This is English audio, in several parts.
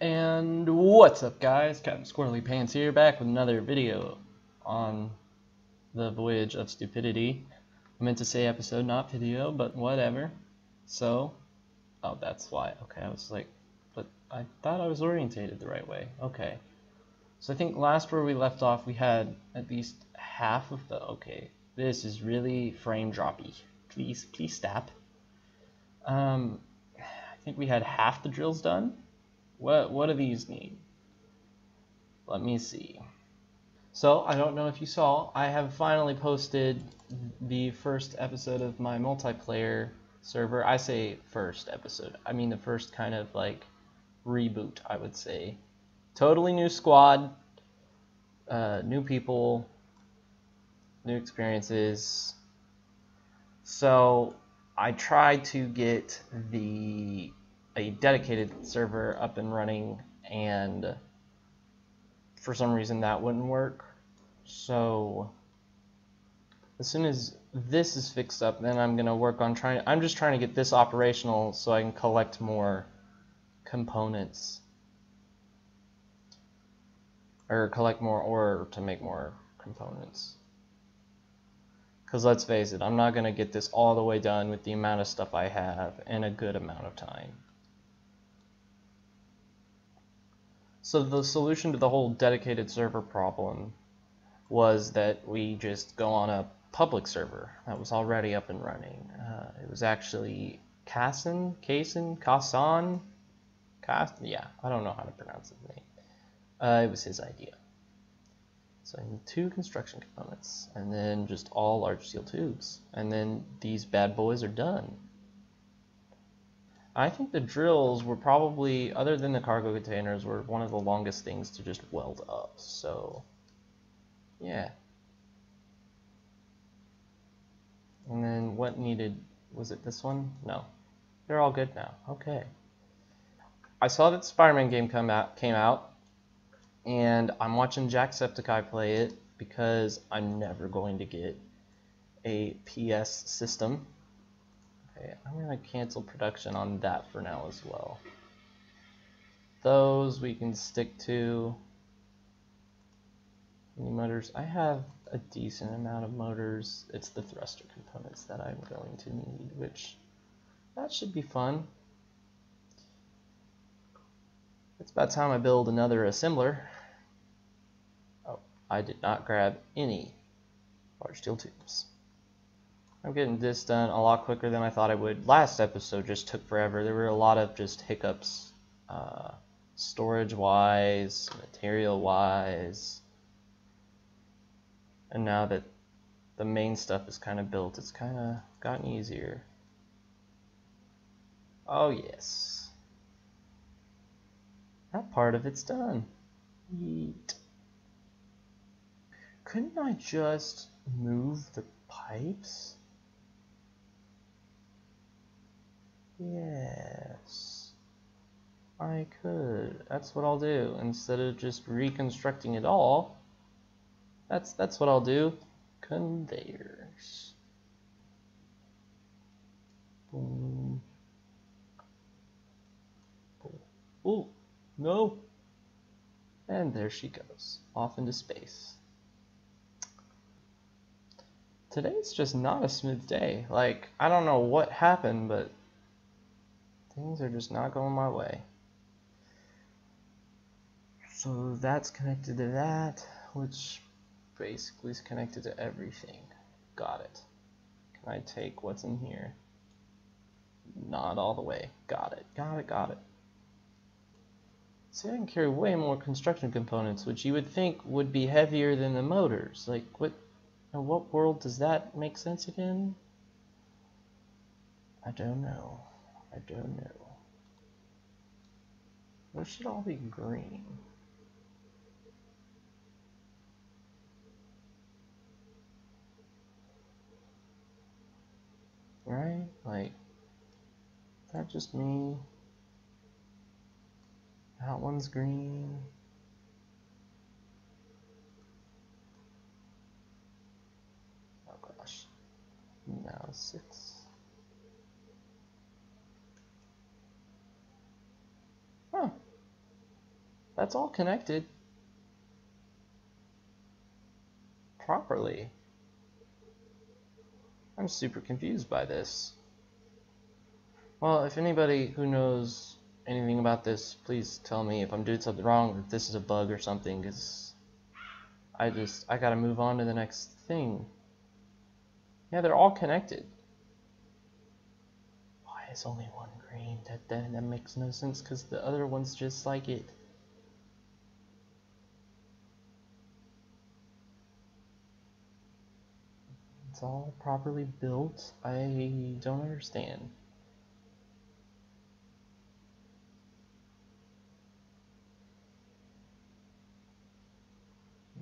And what's up, guys? Captain Squirrely Pants here, back with another video on the Voyage of Stupidity. I meant to say episode, not video, but whatever. So, oh, that's why. Okay, I was like, but I thought I was orientated the right way. Okay. So I think last where we left off, we had at least half of the. Okay, this is really frame droppy. Please stop. I think we had half the drills done. What do these need? Let me see. So, I don't know if you saw, I have finally posted the first episode of my multiplayer server. I say first episode, I mean the first kind of like reboot, I would say. Totally new squad, new people, new experiences. So, I tried to get a dedicated server up and running, and for some reason that wouldn't work. So as soon as this is fixed up, then I'm gonna work on I'm just trying to get this operational so I can collect more components, or collect more ore to make more components. Because let's face it, I'm not gonna get this all the way done with the amount of stuff I have in a good amount of time. So the solution to the whole dedicated server problem was that we just go on a public server that was already up and running. It was actually Kasan, yeah, I don't know how to pronounce his name. It was his idea. So I need 2 construction components, and then just all large steel tubes, and then these bad boys are done. I think the drills were probably, other than the cargo containers, were one of the longest things to just weld up, so yeah. And then what needed, was it this one? No. They're all good now. Okay. I saw that the Spider-Man game came out, and I'm watching Jacksepticeye play it because I'm never going to get a PS system. Okay, I'm going to cancel production on that for now as well. Those we can stick to. Any motors? I have a decent amount of motors. It's the thruster components that I'm going to need, which that should be fun. It's about time I build another assembler. Oh, I did not grab any large steel tubes. I'm getting this done a lot quicker than I thought I would. Last episode just took forever. There were a lot of just hiccups, storage-wise, material-wise. And now that the main stuff is kind of built, it's kind of gotten easier. Oh yes. That part of it's done. Yeet. Couldn't I just move the pipes? Yes. I could. That's what I'll do. Instead of just reconstructing it all, that's what I'll do. Conveyors. Boom. Oh, no. And there she goes, off into space. Today's just not a smooth day. Like, I don't know what happened, but things are just not going my way. So that's connected to that, which basically is connected to everything. Got it. Can I take what's in here? Not all the way. Got it. Got it. See, I can carry way more construction components, which you would think would be heavier than the motors. Like, in what world does that make sense again? I don't know. Those should all be green. Right? Like, is that just me? That one's green. Oh gosh. Now 6. Huh. That's all connected properly. I'm super confused by this. Well, if anybody who knows anything about this, please tell me if I'm doing something wrong or if this is a bug or something, because I gotta move on to the next thing. Yeah, they're all connected. Why is only one green? That makes no sense, because the other one's just like it. It's all properly built. I don't understand.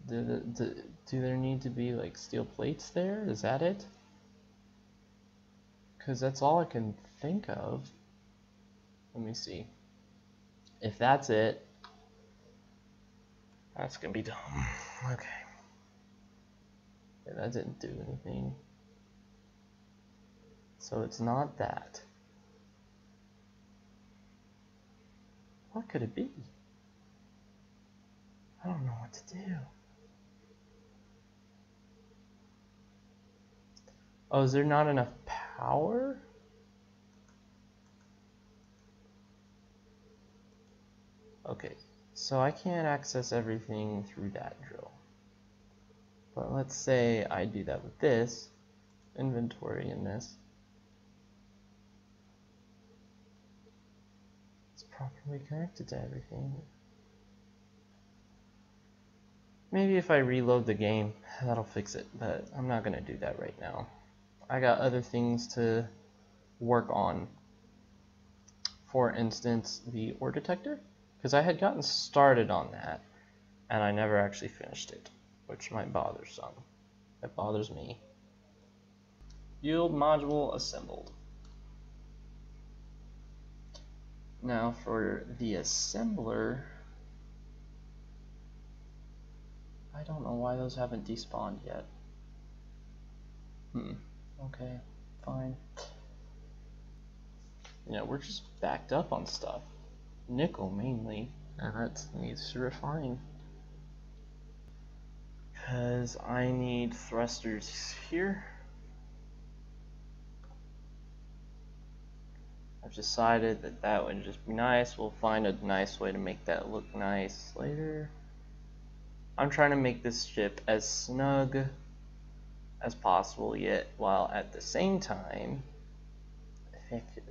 Do there need to be like steel plates there? Is that it? Because that's all I can think of. Let me see. If that's it, that's gonna be dumb. Okay. Yeah, that didn't do anything. So it's not that. What could it be? I don't know what to do. Oh, is there not enough power? Okay, so I can't access everything through that drill. But let's say I do that with this, inventory in this. It's properly connected to everything. Maybe if I reload the game, that'll fix it, but I'm not gonna do that right now. I got other things to work on. For instance, the ore detector, because I had gotten started on that, and I never actually finished it, which might bother some. It bothers me. Yield module assembled. Now for the assembler, I don't know why those haven't despawned yet. Okay, fine. Yeah, we're just backed up on stuff. Nickel mainly, and that needs to refine. Because I need thrusters here. I've decided that that would just be nice. We'll find a nice way to make that look nice later. I'm trying to make this ship as snug as possible, yet while at the same time effective.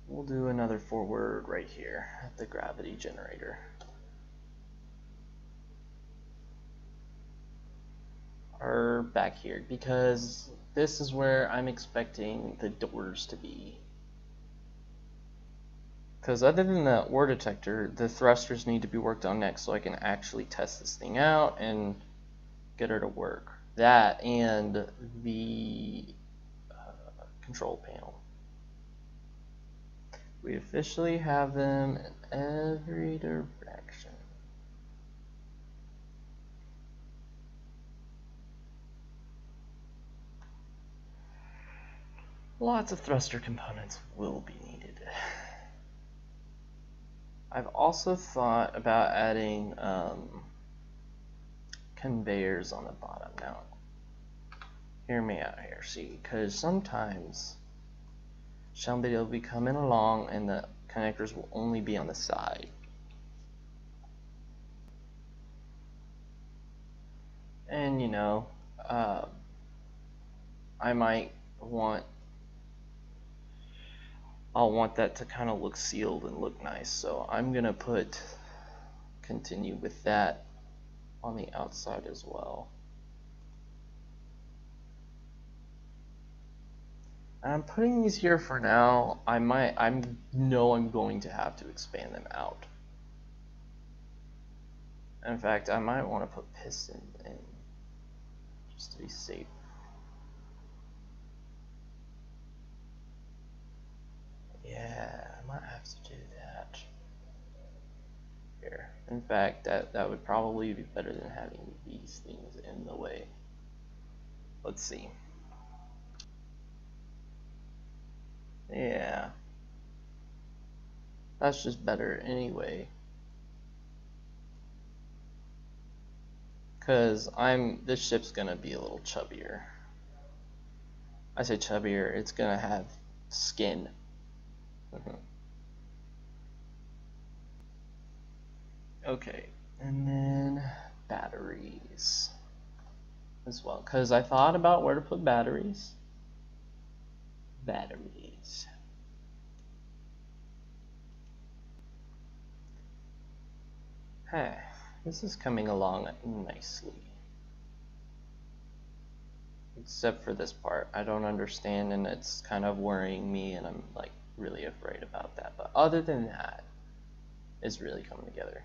We'll do another forward right here at the gravity generator. Or back here, because this is where I'm expecting the doors to be. Because other than the ore detector, the thrusters need to be worked on next so I can actually test this thing out and get her to work. That and the control panel. We officially have them in every direction. Lots of thruster components will be needed. I've also thought about adding conveyors on the bottom. Now, hear me out here, see, because sometimes somebody will be coming along and the connectors will only be on the side. And you know, I might want, I'll want that to kind of look sealed and look nice, so I'm gonna continue with that on the outside as well. And I'm putting these here for now. I know I'm going to have to expand them out. In fact, I might want to put piston in just to be safe. Yeah, I might have to do that. Here. In fact, that would probably be better than having these things in the way. Let's see. Yeah. That's just better anyway. Cause this ship's gonna be a little chubbier. I say chubbier, it's gonna have skin. Okay, and then batteries as well, because I thought about where to put batteries. Batteries. Hey, this is coming along nicely. Except for this part. I don't understand, and it's kind of worrying me, and I'm like really afraid about that. But other than that, it's really coming together.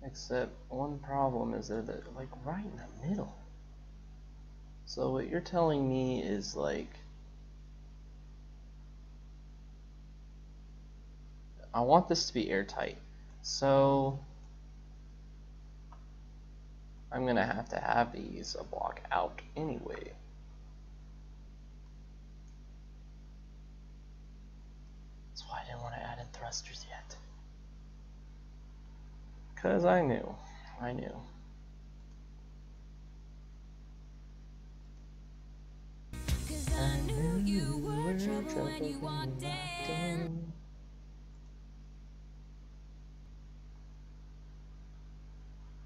Except one problem is that they're like right in the middle. So what you're telling me is like, I want this to be airtight. So I'm gonna have to have these a block out anyway. That's why I didn't want to add in thrusters yet. Cause I knew. Cause I knew you were trouble when you walked in.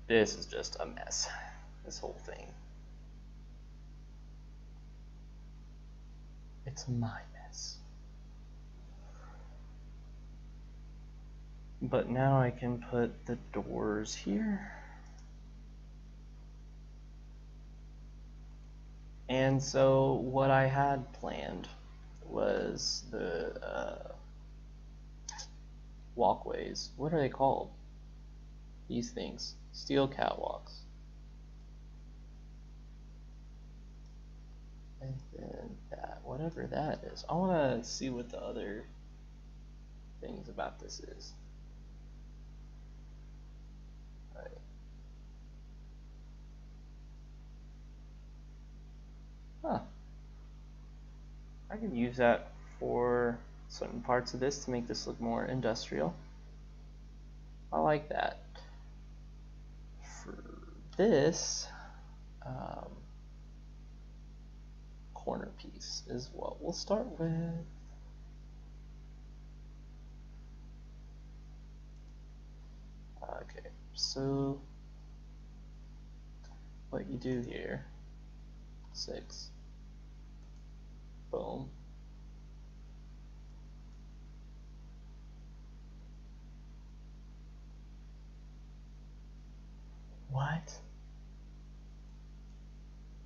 This is just a mess. This whole thing. It's my mess. But now I can put the doors here. And so what I had planned was the walkways. What are they called? These things. Steel catwalks. And then that, whatever that is. I want to see what the other things about this is. Alright. Huh. I could use that for certain parts of this to make this look more industrial. I like that. For this, corner piece is what we'll start with. Okay, so what you do here, 6, boom. What?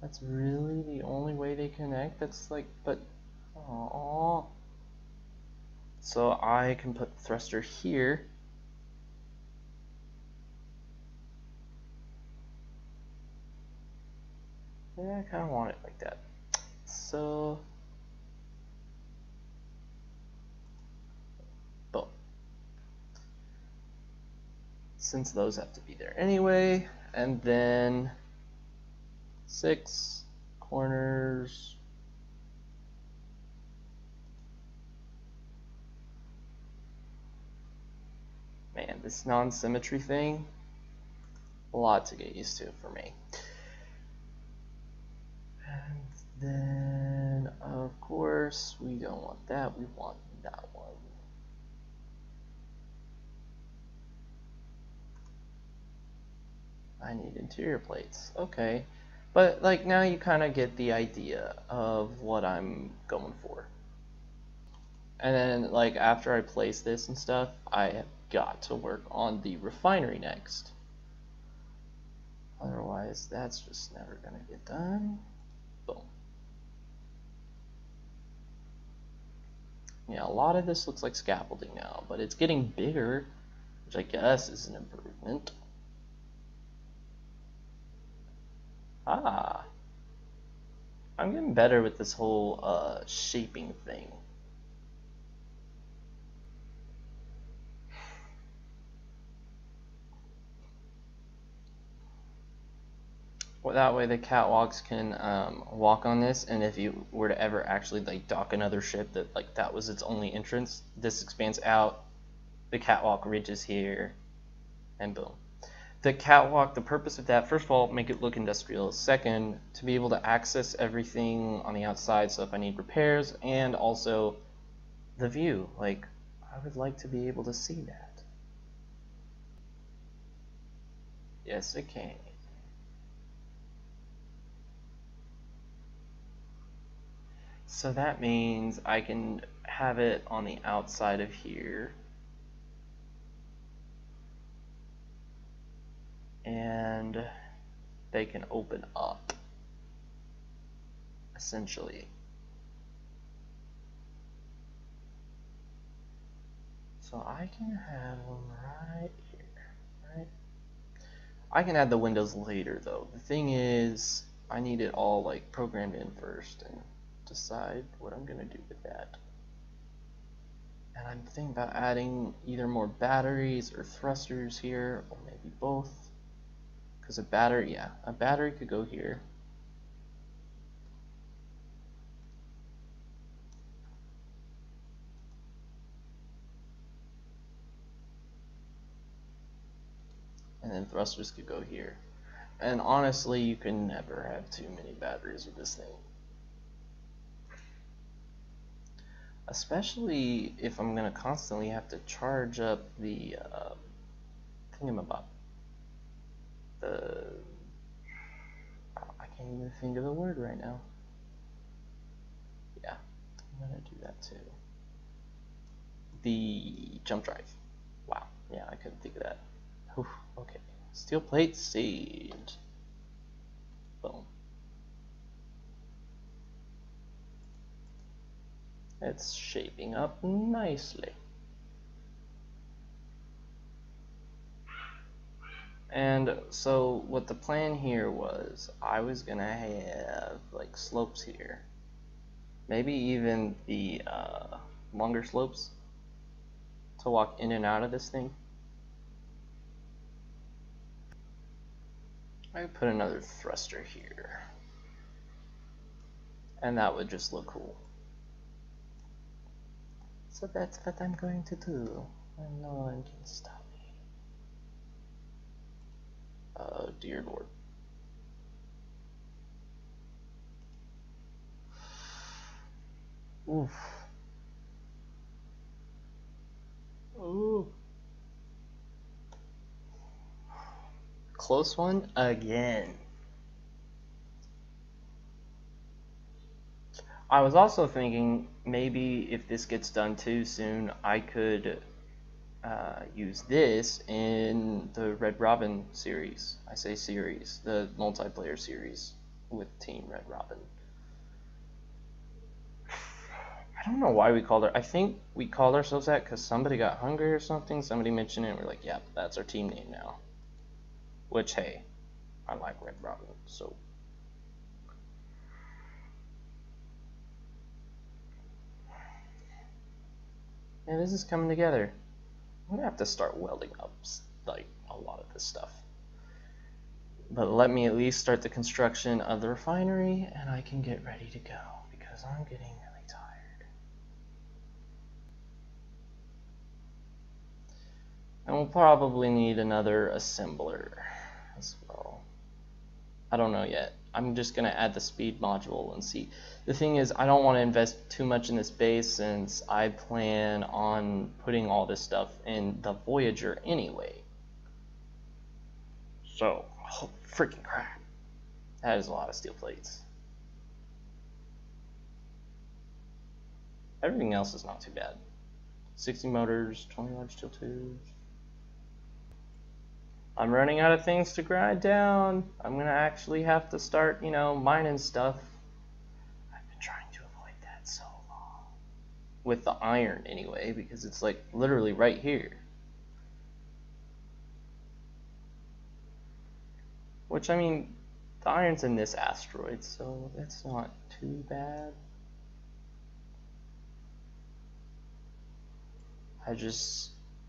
That's really the only way they connect? That's like, but, aww. So I can put the thruster here. Yeah, I kind of want it like that. So, boom. Since those have to be there anyway, and then 6 corners. Man, this non-symmetry thing, a lot to get used to for me. And then, of course, we don't want that, we want that one. I need interior plates, okay. But like now you kind of get the idea of what I'm going for. And then like after I place this and stuff, I have got to work on the refinery next. Otherwise, that's just never gonna get done. Boom. Yeah, a lot of this looks like scaffolding now, but it's getting bigger, which I guess is an improvement. Ah. I'm getting better with this whole shaping thing. That way the catwalks can walk on this, and if you were to ever actually like dock another ship that was its only entrance, this expands out, the catwalk reaches here, and boom. The catwalk, the purpose of that, first of all, make it look industrial. Second, to be able to access everything on the outside, so if I need repairs, and also the view. Like, I would like to be able to see that. Yes, it can. So that means I can have it on the outside of here. And they can open up, essentially. So I can have them right here, right? I can add the windows later though. The thing is, I need it all like programmed in first and decide what I'm gonna do with that. And I'm thinking about adding either more batteries or thrusters here, or maybe both. Because a battery could go here. And then thrusters could go here. And honestly, you can never have too many batteries with this thing. Especially if I'm going to constantly have to charge up the thingamabob. I can't even think of the word right now. Yeah, I'm going to do that too. The jump drive. Wow, yeah, I couldn't think of that. Whew, okay, steel plate saved. Boom. It's shaping up nicely. And so what the plan here was, I was gonna have like slopes here, maybe even the longer slopes to walk in and out of this thing. I could put another thruster here, and that would just look cool. So that's what I'm going to do, and no one can stop me. Oh dear Lord. Oof. Ooh. Close one again. I was also thinking maybe if this gets done too soon, I could use this in the Red Robin series. I say series, the multiplayer series with Team Red Robin. I don't know why we called it. I think we called ourselves that because somebody got hungry or something. Somebody mentioned it and we're like, yep, that's our team name now. Which, hey, I like Red Robin, so. Yeah, this is coming together. I'm gonna have to start welding up like a lot of this stuff. But let me at least start the construction of the refinery and I can get ready to go because I'm getting really tired. And we'll probably need another assembler as well. I don't know yet. I'm just gonna add the speed module and see. The thing is, I don't want to invest too much in this base since I plan on putting all this stuff in the Voyager anyway. So, oh, freaking crap. That is a lot of steel plates. Everything else is not too bad. 60 motors, 20 large steel tubes. I'm running out of things to grind down. I'm gonna actually have to start, mining stuff. I've been trying to avoid that so long. With the iron anyway, because it's like literally right here. Which, I mean, the iron's in this asteroid, so that's not too bad.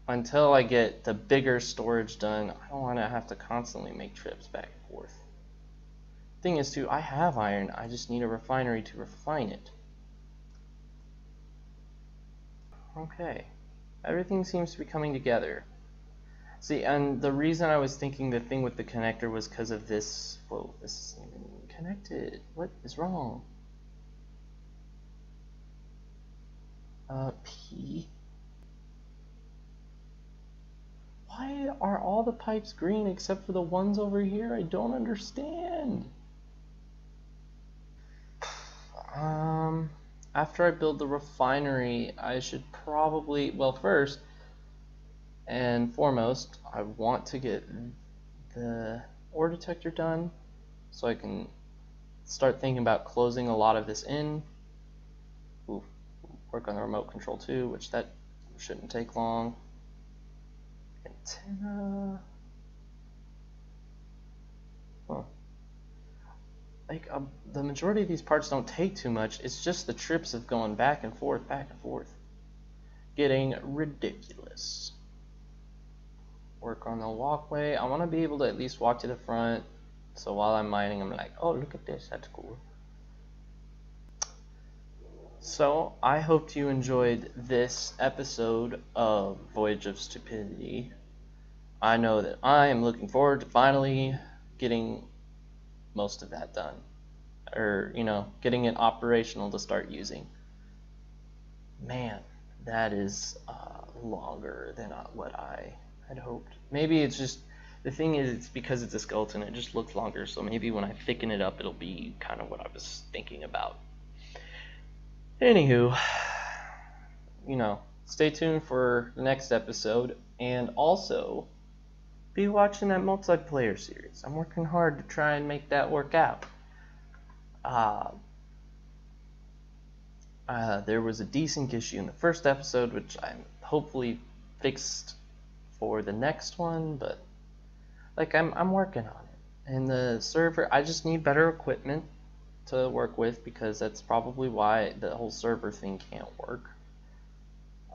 Until I get the bigger storage done, I don't want to have to constantly make trips back and forth. thing is too, I have iron, I just need a refinery to refine it. Okay, everything seems to be coming together. See, and the reason I was thinking the thing with the connector was because of this. Whoa, this isn't even connected. What is wrong? P. Why are all the pipes green except for the ones over here? I don't understand. After I build the refinery, I should probably, well, first and foremost, I want to get the ore detector done so I can start thinking about closing a lot of this in. Ooh, work on the remote control too, which that shouldn't take long. Antenna. Huh. Like, the majority of these parts don't take too much. It's just the trips of going back and forth, getting ridiculous. Work on the walkway. I want to be able to at least walk to the front, so while I'm mining, I'm like, oh, look at this, that's cool. So, I hope you enjoyed this episode of Voyage of Stupidity. I know that I am looking forward to finally getting most of that done, or getting it operational to start using. Man, that is longer than what I had hoped. Maybe it's just, the thing is, it's because it's a skeleton, it just looks longer, so maybe when I thicken it up it'll be kind of what I was thinking about. Anywho, stay tuned for the next episode, and also be watching that multiplayer series. I'm working hard to try and make that work out. There was a desync issue in the first episode, which I'm hopefully fixed for the next one, but I'm working on it. And the server, I just need better equipment to work with, because that's probably why the whole server thing can't work.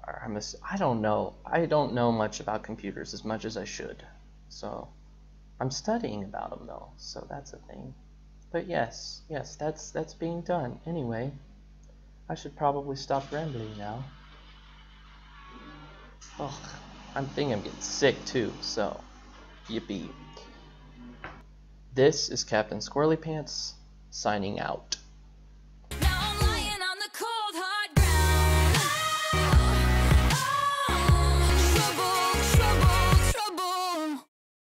I don't know. I don't know much about computers as much as I should. So I'm studying about them though, so that's a thing. But yes, that's being done. Anyway, I should probably stop rambling now. Oh, I'm getting sick too, so yippee. This is Captain Squirrely Pants signing out.